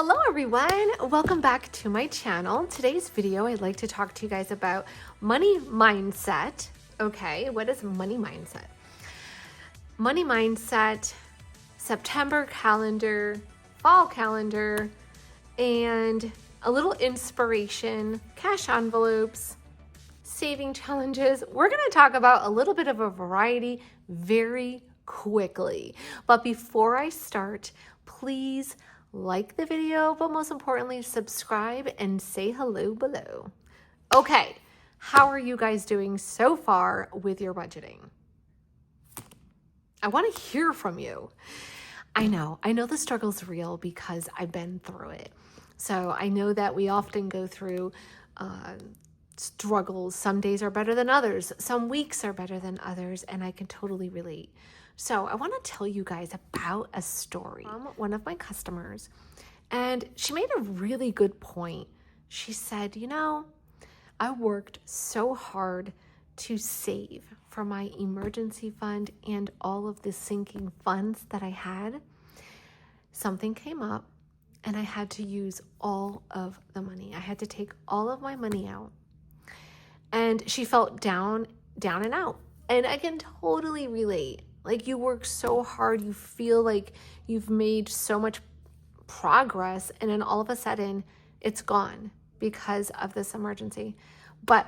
Hello everyone, welcome back to my channel. Today's video, I'd like to talk to you guys about money mindset. Okay, what is money mindset? Money mindset, September calendar, fall calendar, and a little inspiration, cash envelopes, saving challenges. We're gonna talk about a little bit of a variety very quickly. But before I start, please like the video, but most importantly, subscribe and say hello below. Okay, how are you guys doing so far with your budgeting? I want to hear from you. I know the struggle's real because I've been through it. So I know that we often go through struggles. Some days are better than others. Some weeks are better than others, and I can totally relate. So I want to tell you guys about a story from one of my customers, and she made a really good point. She said, I worked so hard to save for my emergency fund and all of the sinking funds that I had. Something came up and I had to use all of the money. I had to take all of my money out. And she felt down and out. And I can totally relate. Like, you work so hard, you feel like you've made so much progress, and then all of a sudden it's gone because of this emergency. But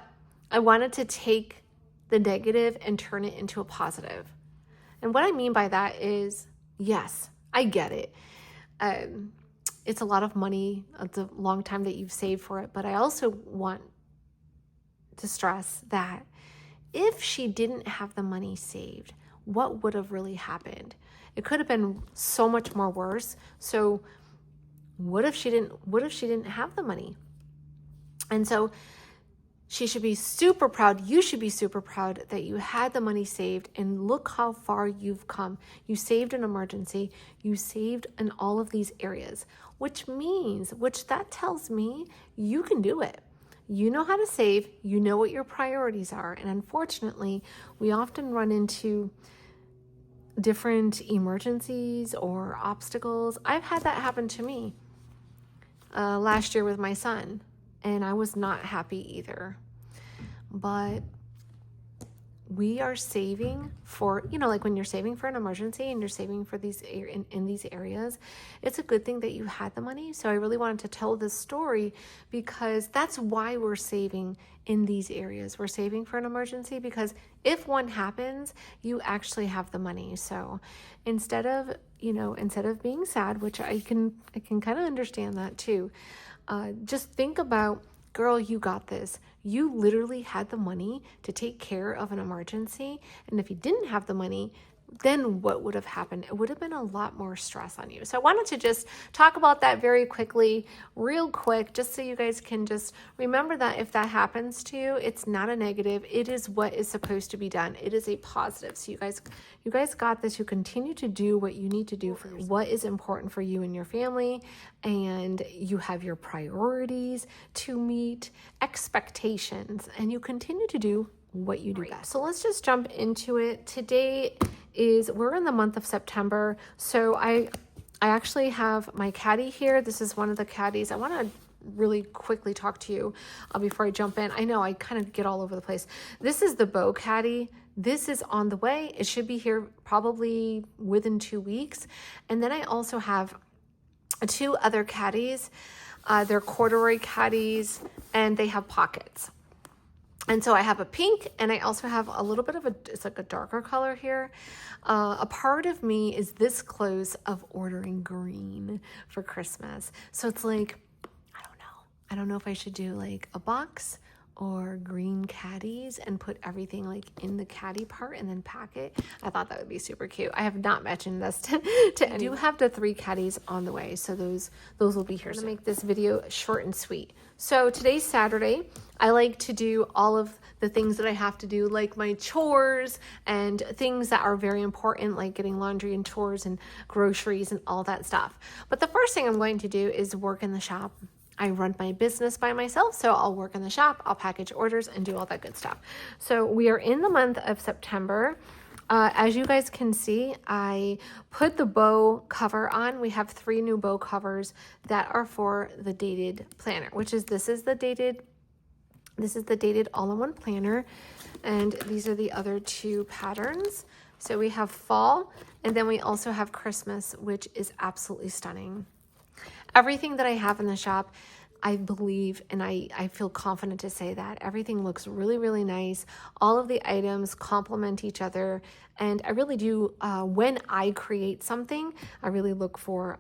I wanted to take the negative and turn it into a positive. And what I mean by that is, yes, I get it. It's a lot of money. It's a long time that you've saved for it. But I also want to stress that if she didn't have the money saved, what would have really happened? It could have been so much more worse. So what if she didn't have the money? And so she should be super proud. You should be super proud that you had the money saved, and look how far you've come. You saved an emergency. You saved in all of these areas, which that tells me you can do it. You know how to save, you know what your priorities are. And unfortunately, we often run into different emergencies or obstacles. I've had that happen to me last year with my son, and I was not happy either. But we are saving for, like when you're saving for an emergency and you're saving for these in these areas, it's a good thing that you had the money. So I really wanted to tell this story because that's why we're saving in these areas. We're saving for an emergency because if one happens, you actually have the money. So instead of being sad, which I can kind of understand that too, just think about, girl, you got this. You literally had the money to take care of an emergency. And if you didn't have the money, then what would have happened? It would have been a lot more stress on you. So I wanted to just talk about that very quickly, real quick, just so you guys can just remember that if that happens to you, it's not a negative. It is what is supposed to be done. It is a positive. So you guys got this. You continue to do what you need to do for what is important for you and your family, and you have your priorities to meet, expectations, and you continue to do what you do best. So let's just jump into it. Today we're in the month of September. So I actually have my caddy here. This is one of the caddies. I want to really quickly talk to you before I jump in. I know I kind of get all over the place. This is the bow caddy. This is on the way. It should be here probably within 2 weeks. And then I also have 2 other caddies. They're corduroy caddies, and they have pockets. And so I have a pink, and I also have a little bit of it's like a darker color here. A part of me is this close of ordering green for Christmas. So it's like, I don't know if I should do like a box or green caddies and put everything like in the caddy part and then pack it. I thought that would be super cute. I have not mentioned this to anyone. I do have the 3 caddies on the way, so those will be here. I'm gonna make this video short and sweet. So today's Saturday. I like to do all of the things that I have to do, like my chores and things that are very important, like getting laundry and chores and groceries and all that stuff. But the first thing I'm going to do is work in the shop. I run my business by myself, so I'll work in the shop, I'll package orders and do all that good stuff. So we are in the month of September. As you guys can see, I put the bow cover on. We have 3 new bow covers that are for the dated planner, which is this is the dated all-in-one planner, and these are the other 2 patterns. So we have fall, and then we also have Christmas, which is absolutely stunning. Everything that I have in the shop, I believe, and I feel confident to say that everything looks really, really nice. All of the items complement each other. And I really do, when I create something, I really look for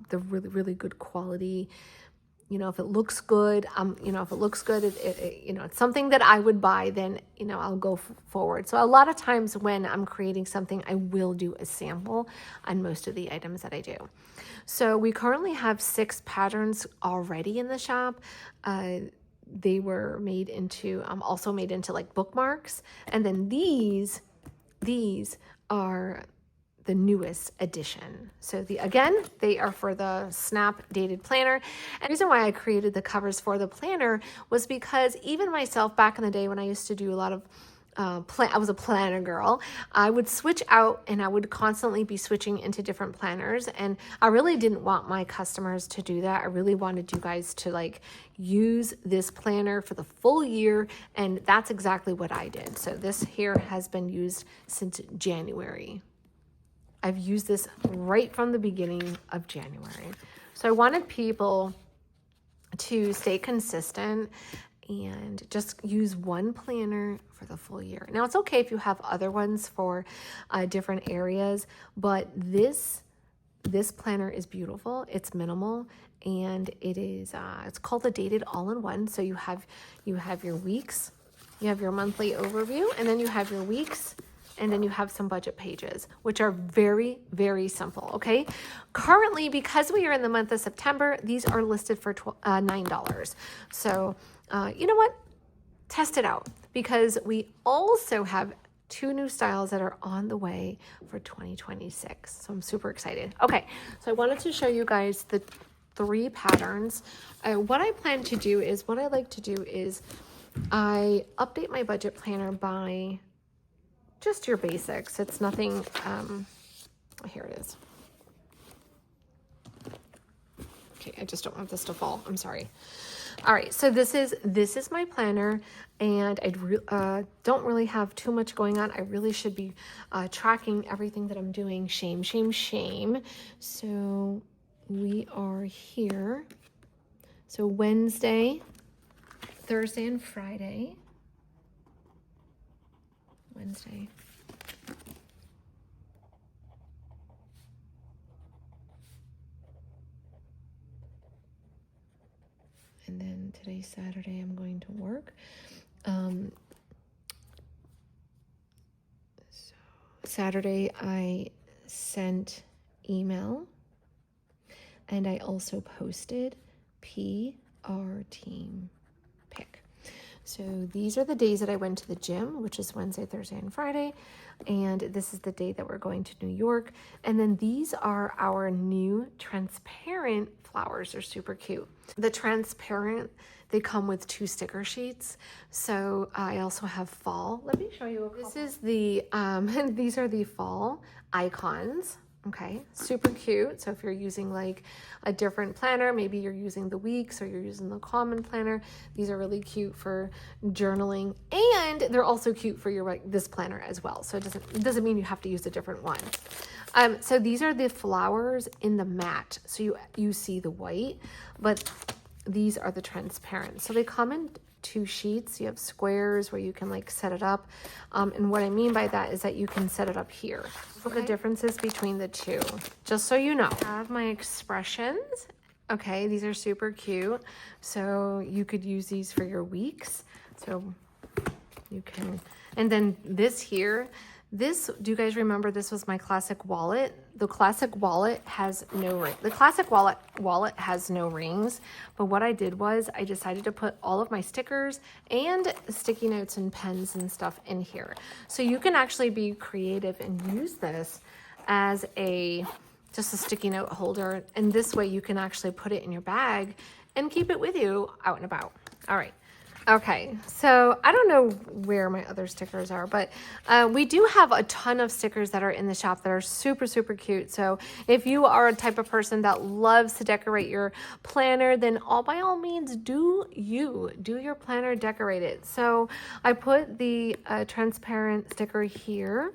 the really, really good quality. You know, if it looks good, it's something that I would buy, then, I'll go forward. So a lot of times when I'm creating something, I will do a sample on most of the items that I do. So we currently have 6 patterns already in the shop. They were also made into like bookmarks. And then these are the newest edition. So again, they are for the Snap dated planner. And the reason why I created the covers for the planner was because even myself back in the day when I used to do a lot of I was a planner girl, I would switch out and I would constantly be switching into different planners. And I really didn't want my customers to do that. I really wanted you guys to use this planner for the full year. And that's exactly what I did. So this here has been used since January. I've used this right from the beginning of January. So I wanted people to stay consistent and just use one planner for the full year. Now, it's okay if you have other ones for different areas, but this planner is beautiful. It's minimal, and it's called the Dated All-in-One. So you have your weeks, you have your monthly overview, and then you have your weeks, and then you have some budget pages, which are very, very simple, okay? Currently, because we are in the month of September, these are listed for $9. So, you know what? Test it out, because we also have 2 new styles that are on the way for 2026. So I'm super excited. Okay, so I wanted to show you guys the 3 patterns. What I like to do is I update my budget planner by just your basics. It's nothing, here it is. Okay, I just don't want this to fall. I'm sorry. All right, so this is my planner, and I don't really have too much going on. I really should be tracking everything that I'm doing. Shame, shame, shame. So we are here. So Wednesday, Thursday, and Friday. Wednesday. And then today's Saturday, I'm going to work. So Saturday, I sent email, and I also posted PR team pick. So these are the days that I went to the gym, which is Wednesday, Thursday, and Friday. And this is the day that we're going to New York. And then these are our new transparent flowers. They're super cute. The transparent, they come with 2 sticker sheets. So I also have fall. Let me show you a couple. This is the, these are the fall icons. Okay, super cute. So if you're using like a different planner, maybe you're using the weeks or you're using the common planner, these are really cute for journaling, and they're also cute for your this planner as well. So it doesn't mean you have to use a different one. So these are the flowers in the matte. So you see the white, but these are the transparent. So they come in 2 sheets. You have squares where you can set it up. And what I mean by that is that you can set it up here. What the difference is between the 2, just so you know. I have my expressions. Okay, these are super cute. So you could use these for your weeks. So you can, and then this here, do you guys remember this was my classic wallet? The classic wallet has no ring. The classic wallet has no rings, but what I did was I decided to put all of my stickers and sticky notes and pens and stuff in here. So you can actually be creative and use this as just a sticky note holder, and this way you can actually put it in your bag and keep it with you out and about. All right. Okay, so I don't know where my other stickers are, but we do have a ton of stickers that are in the shop that are super, super cute. So if you are a type of person that loves to decorate your planner, then by all means, do your planner, decorate it. So I put the transparent sticker here,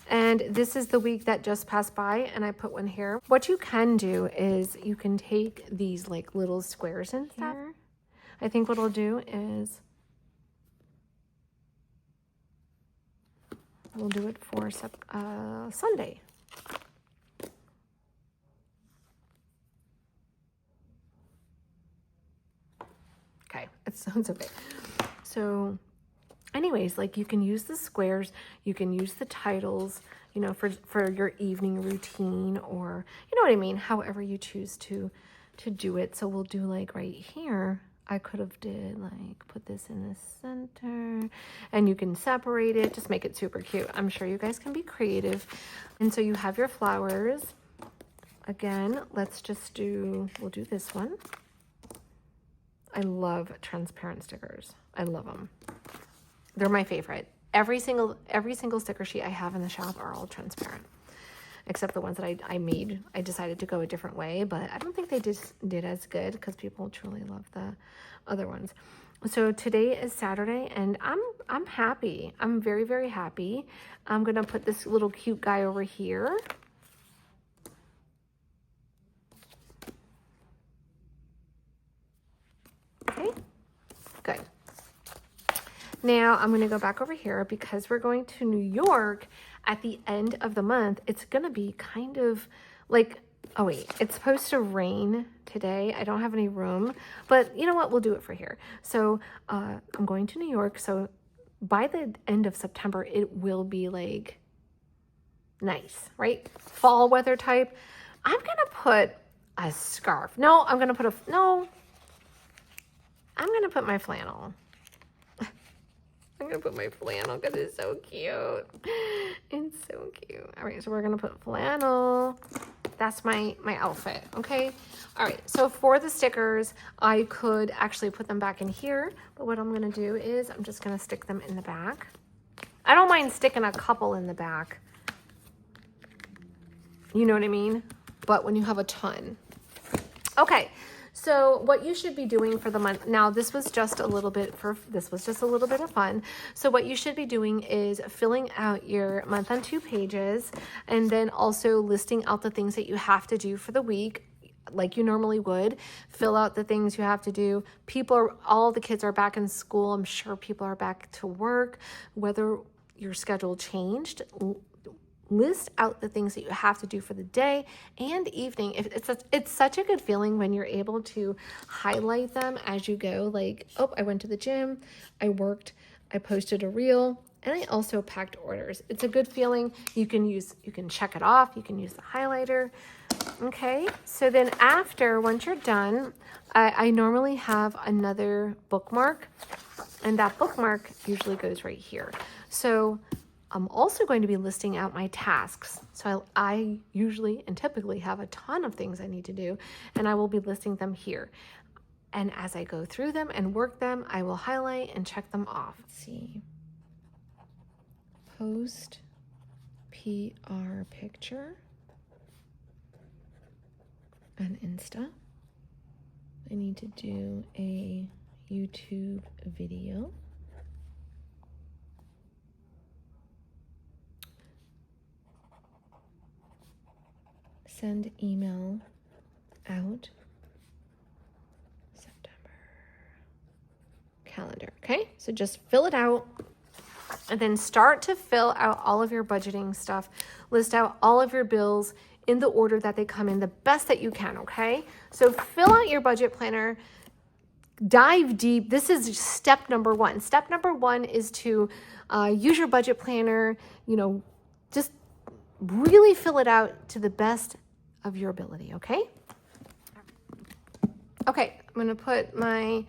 and this is the week that just passed by, and I put one here. What you can do is you can take these like little squares and stuff. I think what I'll do is we'll do it for Sunday. Okay, it sounds okay. So anyways, like you can use the squares, you can use the titles, you know, for your evening routine, or you know what I mean, however you choose to do it. So we'll do like right here. I could have did like put this in the center, and you can separate it, just make it super cute. I'm sure you guys can be creative. And so you have your flowers. Again, we'll do this one. I love transparent stickers. I love them. They're my favorite. Every single sticker sheet I have in the shop are all transparent, except the ones that I made. I decided to go a different way, but I don't think they did as good because people truly love the other ones. So today is Saturday, and I'm happy. I'm very, very happy. I'm gonna put this little cute guy over here. Okay, good. Now I'm gonna go back over here because we're going to New York at the end of the month. It's gonna be kind of like, oh wait, it's supposed to rain today. I don't have any room, but you know what? We'll do it for here. So I'm going to New York. So by the end of September, it will be like nice, right? Fall weather type. I'm gonna put a scarf. No, I'm gonna put my flannel. I'm gonna put my flannel because it's so cute. It's so cute. All right, so we're gonna put flannel. That's my outfit, okay? All right, so for the stickers, I could actually put them back in here, but what I'm gonna do is I'm just gonna stick them in the back. I don't mind sticking a couple in the back. You know what I mean? But when you have a ton. Okay. So what you should be doing for the month, now this was just a little bit of fun. So what you should be doing is filling out your month on 2 pages, and then also listing out the things that you have to do for the week, like you normally would. Fill out the things you have to do. All the kids are back in school. I'm sure people are back to work. Whether your schedule changed, list out the things that you have to do for the day and evening. It's such a good feeling when you're able to highlight them as you go. Like, oh, I went to the gym, I worked, I posted a reel, and I also packed orders. It's a good feeling. You can check it off. You can use the highlighter. Okay, so then once you're done, I normally have another bookmark, and that bookmark usually goes right here. So I'm also going to be listing out my tasks. So I usually and typically have a ton of things I need to do, and I will be listing them here. And as I go through them and work them, I will highlight and check them off. Let's see. Post PR picture on Insta. I need to do a YouTube video. Send email out. September. Calendar. Okay, so just fill it out and then start to fill out all of your budgeting stuff. List out all of your bills in the order that they come in, the best that you can, okay? So fill out your budget planner. Dive deep. This is step number 1. Step number 1 is to use your budget planner, just really fill it out to the best of your ability, okay? Okay, I'm gonna put my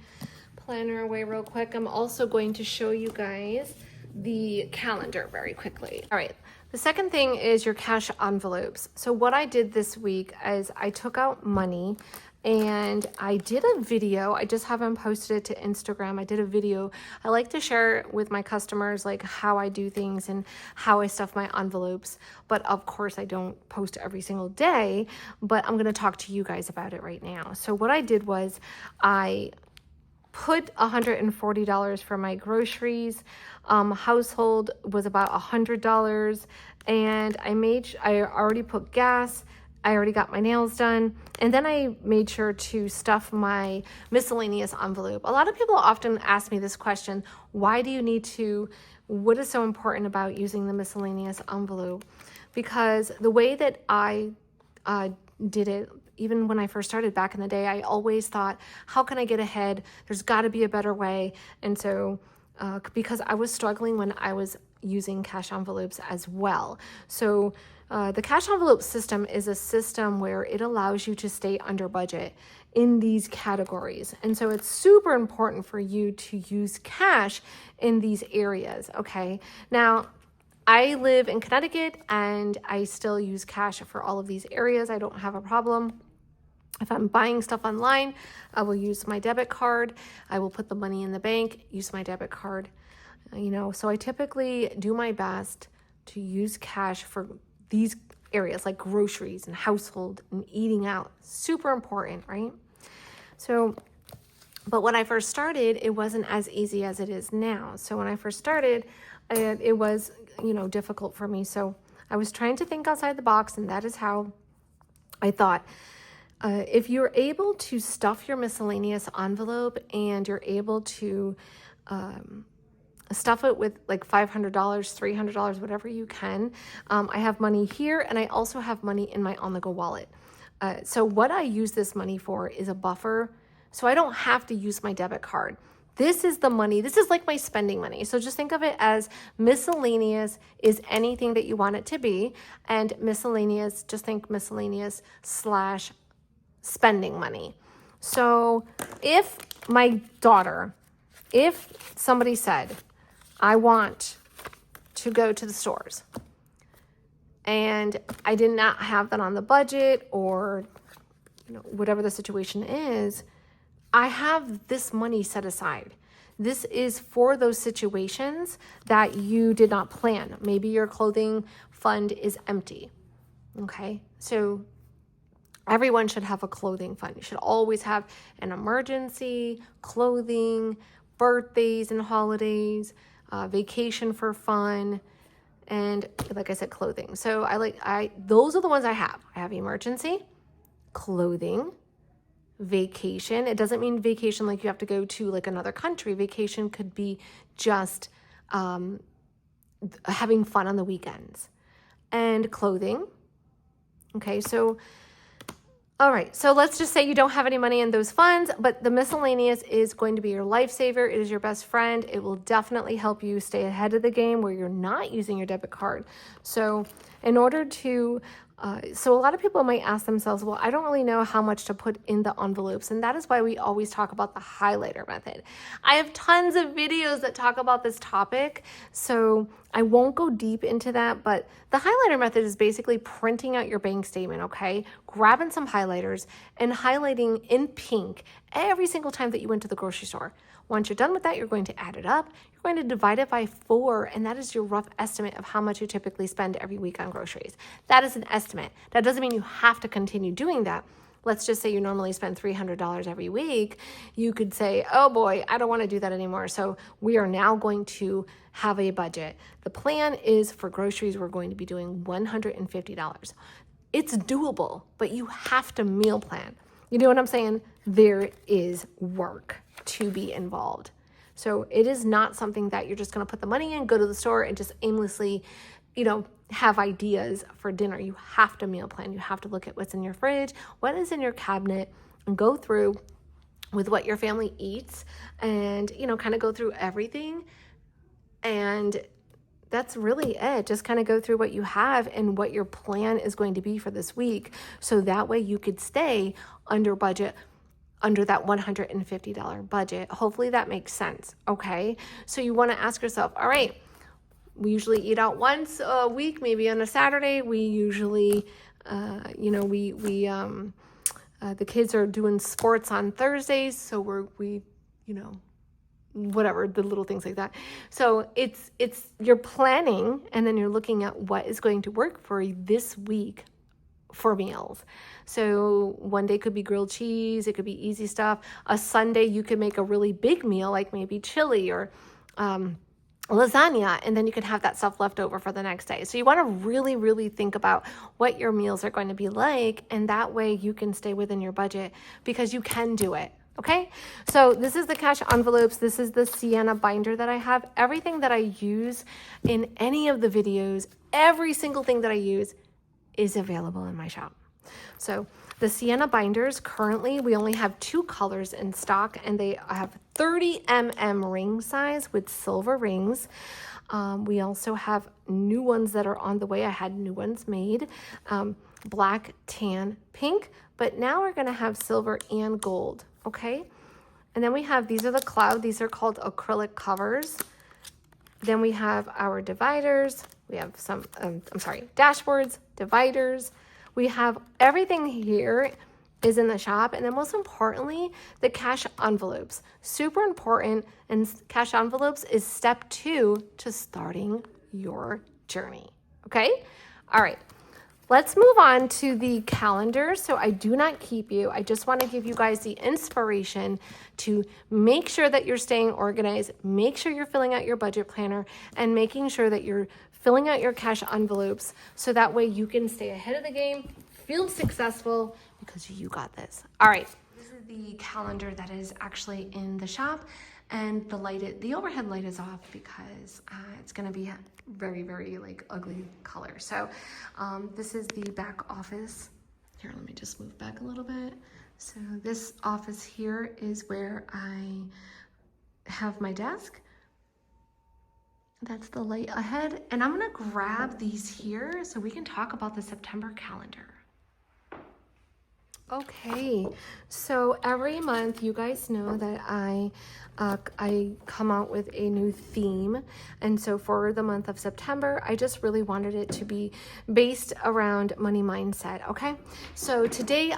planner away real quick. I'm also going to show you guys the calendar very quickly. All right, the second thing is your cash envelopes. So what I did this week is I took out money And I did a video. I just haven't posted it to Instagram. I did a video. I like to share with my customers like how I do things and how I stuff my envelopes. But of course, I don't post every single day, but I'm going to talk to you guys about it right now. So what I did was I put $140 for my groceries. Household was about $100. And I already put gas. I already got my nails done. And then I made sure to stuff my miscellaneous envelope. A lot of people often ask me this question, what is so important about using the miscellaneous envelope? Because the way that I did it, even when I first started back in the day, I always thought, how can I get ahead? There's got to be a better way. And so because I was struggling when I was using cash envelopes as well. So the cash envelope system is a system where it allows you to stay under budget in these categories. And so it's super important for you to use cash in these areas, okay? Now, I live in Connecticut and I still use cash for all of these areas. I don't have a problem. If I'm buying stuff online, I will use my debit card. I will put the money in the bank, use my debit card. So I typically do my best to use cash for these areas like groceries and household and eating out. Super important, right? So, but when I first started, it wasn't as easy as it is now. So when I first started, it was, difficult for me. So I was trying to think outside the box, and that is how I thought. If you're able to stuff your miscellaneous envelope and you're able to stuff it with like $500, $300, whatever you can. I have money here and I also have money in my on-the-go wallet. So what I use this money for is a buffer. So I don't have to use my debit card. This is the money. This is like my spending money. So just think of it as miscellaneous is anything that you want it to be. And miscellaneous, just think miscellaneous / spending money. So if somebody said, I want to go to the stores and I did not have that on the budget or whatever the situation is, I have this money set aside. This is for those situations that you did not plan. Maybe your clothing fund is empty. Okay, so everyone should have a clothing fund. You should always have an emergency, clothing, birthdays and holidays, vacation for fun, and like I said, clothing. So those are the ones I have. I have emergency, clothing, vacation. It doesn't mean vacation like you have to go to like another country. Vacation could be just having fun on the weekends, and clothing. Okay, so all right, so let's just say you don't have any money in those funds, but the miscellaneous is going to be your lifesaver. It is your best friend. It will definitely help you stay ahead of the game where you're not using your debit card. So in order to, so a lot of people might ask themselves, well, I don't really know how much to put in the envelopes. And that is why we always talk about the highlighter method. I have tons of videos that talk about this topic, so I won't go deep into that, but the highlighter method is basically printing out your bank statement, okay? Grabbing some highlighters and highlighting in pink every single time that you went to the grocery store. Once you're done with that, you're going to add it up. You're going to divide it by 4, and that is your rough estimate of how much you typically spend every week on groceries. That is an estimate. That doesn't mean you have to continue doing that. Let's just say you normally spend $300 every week. You could say, oh boy, I don't want to do that anymore. So we are now going to have a budget. The plan is for groceries, we're going to be doing $150. It's doable, but you have to meal plan. You know what I'm saying? There is work to be involved. So it is not something that you're just going to put the money in, go to the store, and just aimlessly, have ideas for dinner. You have to meal plan. You have to look at what's in your fridge, what is in your cabinet, and go through with what your family eats and, kind of go through everything. And that's really it. Just kind of go through what you have and what your plan is going to be for this week. So that way you could stay under budget, under that $150 budget. Hopefully that makes sense. Okay. So you want to ask yourself, all right, we usually eat out once a week, maybe on a Saturday. We usually, The kids are doing sports on Thursdays, so we whatever, the little things like that. So it's you're planning, and then you're looking at what is going to work for this week for meals. So one day could be grilled cheese, it could be easy stuff. A Sunday you could make a really big meal, like maybe chili or lasagna, and then you can have that stuff left over for the next day. So you want to really, really think about what your meals are going to be like, and that way you can stay within your budget, because you can do it. Okay, so this is the cash envelopes. This is the sienna binder that I have. Everything that I use in any of the videos, every single thing that I use is available in my shop. So the sienna binders, currently we only have 2 colors in stock, and they have 30 mm ring size with silver rings. We also have new ones that are on the way. I had new ones made, black, tan, pink, but now we're gonna have silver and gold. Okay, and then we have, these are the cloud, these are called acrylic covers. Then we have our dividers, we have some, dashboards, dividers. We have everything here is in the shop. And then most importantly, the cash envelopes, super important. And cash envelopes is step 2 to starting your journey. Okay, all right. Let's move on to the calendar. So I do not keep you. I just want to give you guys the inspiration to make sure that you're staying organized, make sure you're filling out your budget planner, and making sure that you're filling out your cash envelopes, so that way you can stay ahead of the game, feel successful, because you got this. All right, this is the calendar that is actually in the shop. And the overhead light is off because it's gonna be very, very like ugly color. So this is the back office. Here, let me just move back a little bit. So this office here is where I have my desk. That's the light ahead. And I'm gonna grab these here so we can talk about the September calendar. Okay, so every month you guys know that I come out with a new theme, and so for the month of September I just really wanted it to be based around money mindset. Okay, so today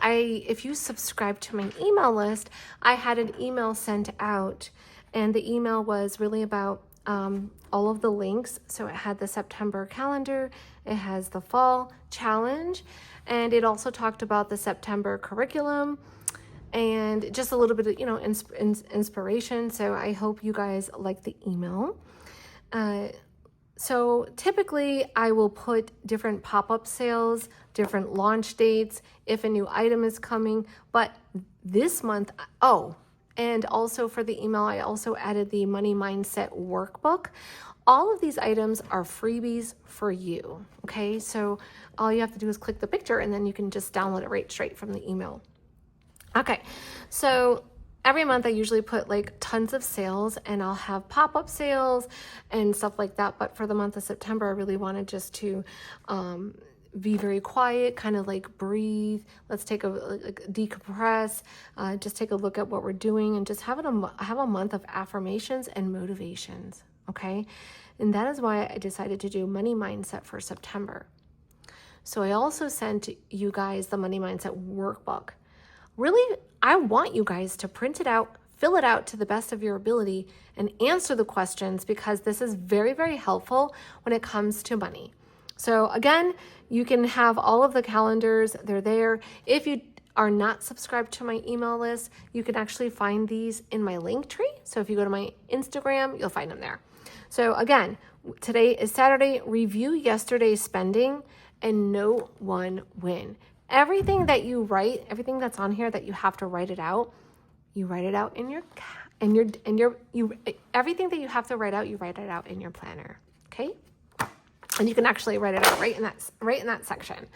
if you subscribe to my email list, I had an email sent out, and the email was really about all of the links. So it had the September calendar, it has the fall challenge, and it also talked about the September curriculum and just a little bit of, inspiration. So I hope you guys like the email. So typically I will put different pop-up sales, different launch dates, if a new item is coming, but this month, and also for the email, I also added the money mindset workbook. All of these items are freebies for you, okay? So all you have to do is click the picture, and then you can just download it right straight from the email. Okay, so every month I usually put like tons of sales, and I'll have pop-up sales and stuff like that. But for the month of September, I really wanted just to be very quiet, kind of like breathe. Let's take decompress, just take a look at what we're doing, and just have a month of affirmations and motivations. Okay, and that is why I decided to do money mindset for September. So I also sent you guys the money mindset workbook. Really, I want you guys to print it out, fill it out to the best of your ability, and answer the questions, because this is very, very helpful when it comes to money. So again, you can have all of the calendars, they're there. If you are not subscribed to my email list, you can actually find these in my link tree. So if you go to my Instagram, you'll find them there. So again, today is Saturday. Review yesterday's spending and know one win. Everything that you write, everything that's on here that you have to write it out, you write it out in everything that you have to write out, you write it out in your planner. Okay? And you can actually write it out right in that section.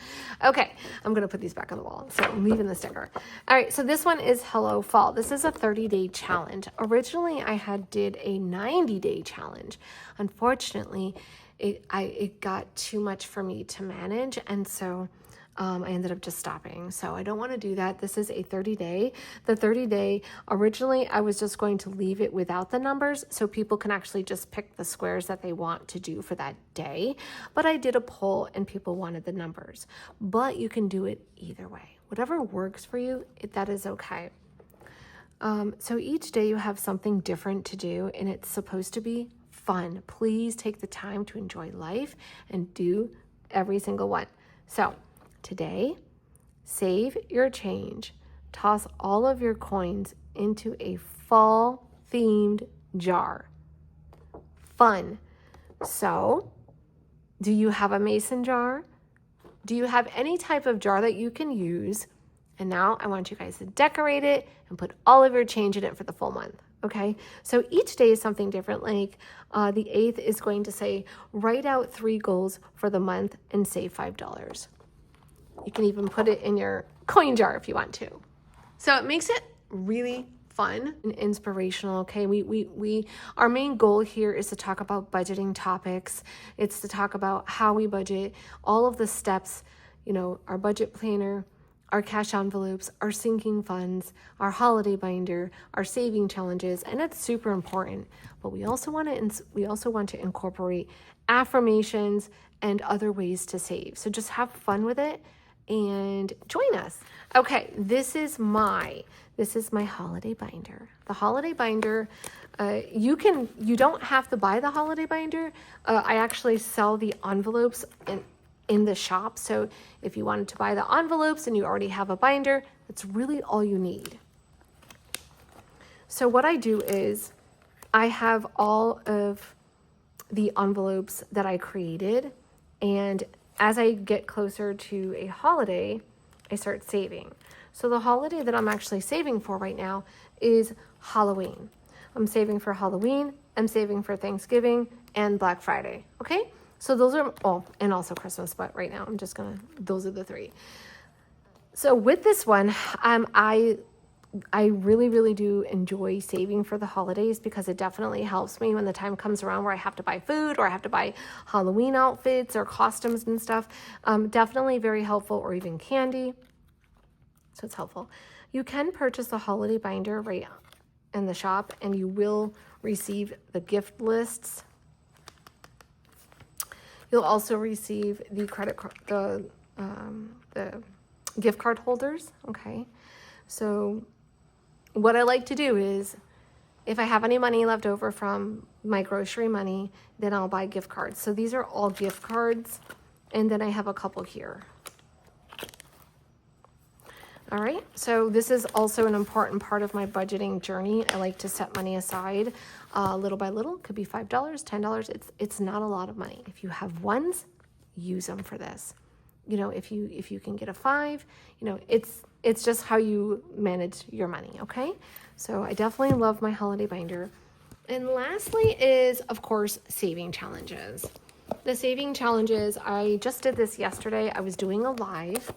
Okay, I'm gonna put these back on the wall. So I'm leaving the sticker. All right, so this one is Hello Fall. This is a 30-day challenge. Originally, I did a 90-day challenge. Unfortunately, it got too much for me to manage, and so I ended up just stopping. So I don't want to do that. This is a 30-day. The 30-day, originally I was just going to leave it without the numbers so people can actually just pick the squares that they want to do for that day. But I did a poll and people wanted the numbers. But you can do it either way. whatever works for you, that is okay. So each day you have something different to do, and it's supposed to be fun. Please take the time to enjoy life and do every single one. So today, save your change. Toss all of your coins into a fall themed jar. Fun. So, do you have a mason jar? Do you have any type of jar that you can use? And now I want you guys to decorate it and put all of your change in it for the full month. Okay, so each day is something different. Like the 8th is going to say, write out 3 goals for the month and save $5. You can even put it in your coin jar if you want to. So it makes it really fun and inspirational. Okay, our main goal here is to talk about budgeting topics. It's to talk about how we budget, all of the steps, our budget planner, our cash envelopes, our sinking funds, our holiday binder, our saving challenges, and it's super important. But we also want to incorporate affirmations and other ways to save. So just have fun with it and join us. Okay, this is my holiday binder. The holiday binder, you don't have to buy the holiday binder. I actually sell the envelopes in the shop. So if you wanted to buy the envelopes and you already have a binder, that's really all you need. So what I do is I have all of the envelopes that I created, and as I get closer to a holiday, I start saving. So the holiday that I'm actually saving for right now is Halloween. I'm saving for Halloween, I'm saving for Thanksgiving and Black Friday, okay? So those are, and also Christmas, but right now those are the 3. So with this one, I really, really do enjoy saving for the holidays because it definitely helps me when the time comes around where I have to buy food or I have to buy Halloween outfits or costumes and stuff. Definitely very helpful, or even candy. So it's helpful. You can purchase the holiday binder right in the shop, and you will receive the gift lists. You'll also receive the the gift card holders. Okay, so what I like to do is, if I have any money left over from my grocery money, then I'll buy gift cards. So these are all gift cards, and then I have a couple here. All right, so this is also an important part of my budgeting journey. I like to set money aside little by little. Could be $5, $10. It's not a lot of money. If you have ones, use them for this. If you can get a 5, it's just how you manage your money, okay? So I definitely love my holiday binder. And lastly is, of course, saving challenges. The saving challenges, I just did this yesterday. I was doing a live.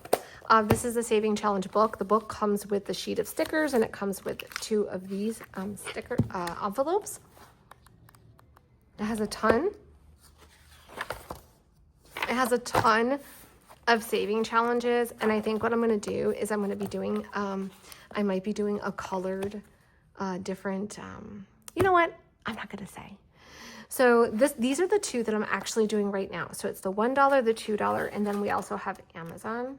This is the saving challenge book. The book comes with the sheet of stickers, and it comes with 2 of these envelopes. It has a ton. It has a ton of saving challenges, and I think what I'm going to do is I'm going to be doing, I might be doing a colored, different, you know what? I'm not going to say. So these are the 2 that I'm actually doing right now. So it's the $1, the $2, and then we also have Amazon.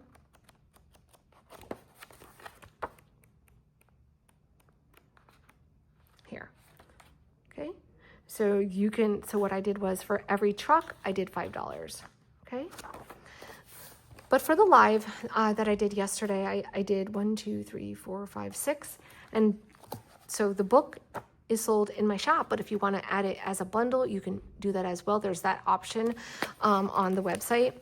Here. Okay. So so what I did was, for every truck, I did $5. Okay. But for the live that I did yesterday, I did 1, 2, 3, 4, 5, 6. And so the book is sold in my shop, but if you want to add it as a bundle, you can do that as well. There's that option on the website.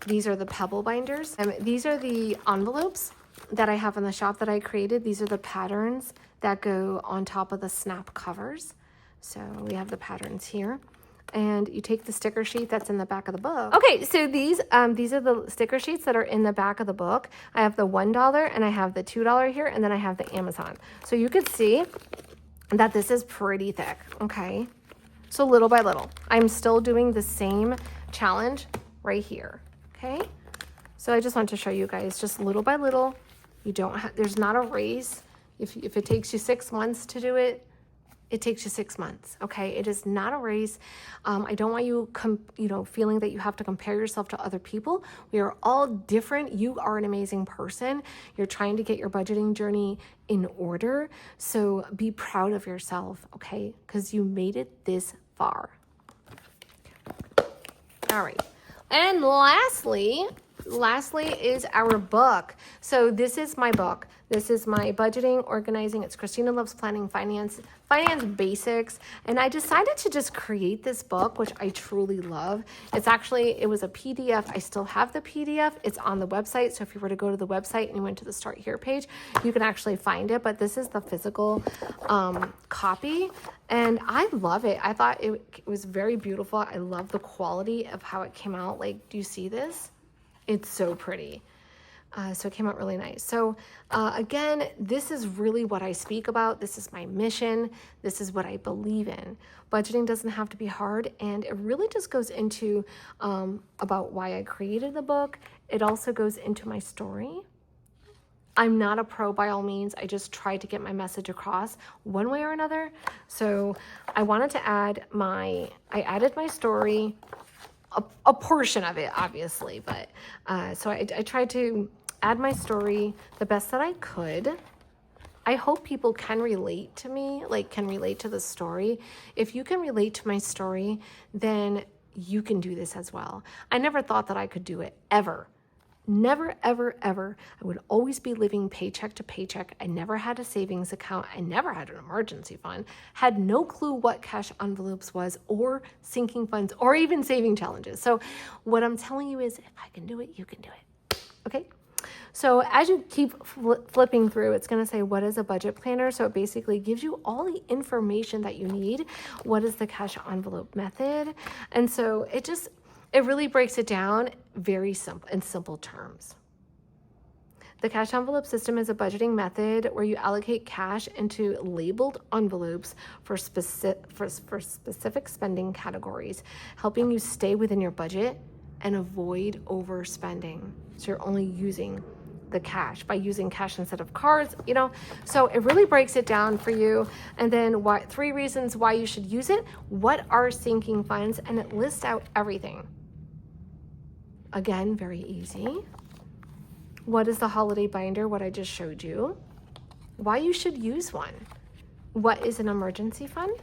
These are the pebble binders. These are the envelopes that I have in the shop that I created. These are the patterns that go on top of the snap covers. So we have the patterns here. And you take the sticker sheet that's in the back of the book. Okay, so these are the sticker sheets that are in the back of the book. I have the $1 and I have the $2 here, and then I have the Amazon. So you could see that this is pretty thick, okay? So little by little, I'm still doing the same challenge right here, okay? So I just want to show you guys, just little by little. There's not a race. If it takes you 6 months to do it, it takes you 6 months, okay? It is not a race. I don't want you, feeling that you have to compare yourself to other people. We are all different. You are an amazing person. You're trying to get your budgeting journey in order. So be proud of yourself, okay? Because you made it this far. All right. And lastly is our book. So this is my book. This is my budgeting, organizing. It's Christina Loves Planning Finance Basics. And I decided to just create this book, which I truly love. It was a PDF. I still have the PDF. It's on the website. So if you were to go to the website and you went to the Start Here page, you can actually find it. But this is the physical copy. And I love it. I thought it was very beautiful. I love the quality of how it came out. Like, do you see this? It's so pretty. So it came out really nice. So again, this is really what I speak about. This is my mission. This is what I believe in. Budgeting doesn't have to be hard. And it really just goes into about why I created the book. It also goes into my story. I'm not a pro by all means. I just tried to get my message across one way or another. So I wanted to add I added my story, a portion of it, obviously, but so I tried to add my story the best that I could. I hope people can relate to me, can relate to the story. If you can relate to my story, then you can do this as well. I never thought that I could do it, ever. Never, ever, ever. I would always be living paycheck to paycheck. I never had a savings account. I never had an emergency fund. Had no clue what cash envelopes was, or sinking funds, or even saving challenges. So what I'm telling you is, if I can do it, you can do it. Okay? So as you keep flipping through, it's going to say, what is a budget planner? So it basically gives you all the information that you need. What is the cash envelope method? And so it really breaks it down very simple terms. The cash envelope system is a budgeting method where you allocate cash into labeled envelopes for specific spending categories, helping you stay within your budget and avoid overspending. So you're only using the cash by using cash instead of cards, So it really breaks it down for you. And then 3 reasons why you should use it. What are sinking funds? And it lists out everything. Again, very easy. What is the holiday binder? What I just showed you. Why you should use one. What is an emergency fund?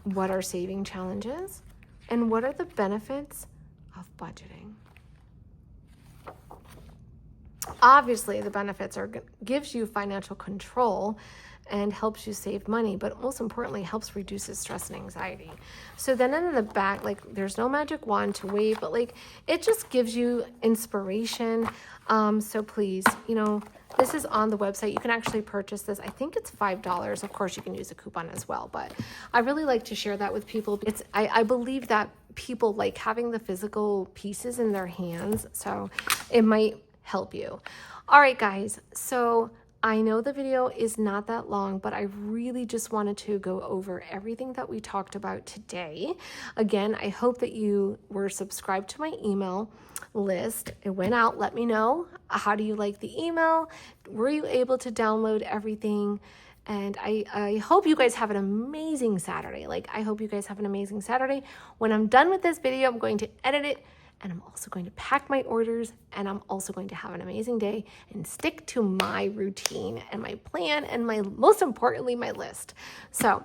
What are saving challenges? And what are the benefits of budgeting? Obviously, the benefits gives you financial control and helps you save money, but most importantly, helps reduces stress and anxiety. So then in the back, there's no magic wand to wave, but it just gives you inspiration. So please, this is on the website. You can actually purchase this. I think it's $5. Of course, you can use a coupon as well, but I really like to share that with people. I believe that people like having the physical pieces in their hands, so it might help you. All right, guys. So I know the video is not that long, but I really just wanted to go over everything that we talked about today. Again, I hope that you were subscribed to my email list. It went out. Let me know. How do you like the email? Were you able to download everything? And I hope you guys have an amazing Saturday. I hope you guys have an amazing Saturday. When I'm done with this video, I'm going to edit it. And I'm also going to pack my orders, and I'm also going to have an amazing day and stick to my routine and my plan and most importantly, my list. So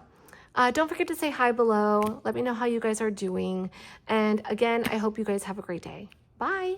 don't forget to say hi below. Let me know how you guys are doing. And again, I hope you guys have a great day. Bye.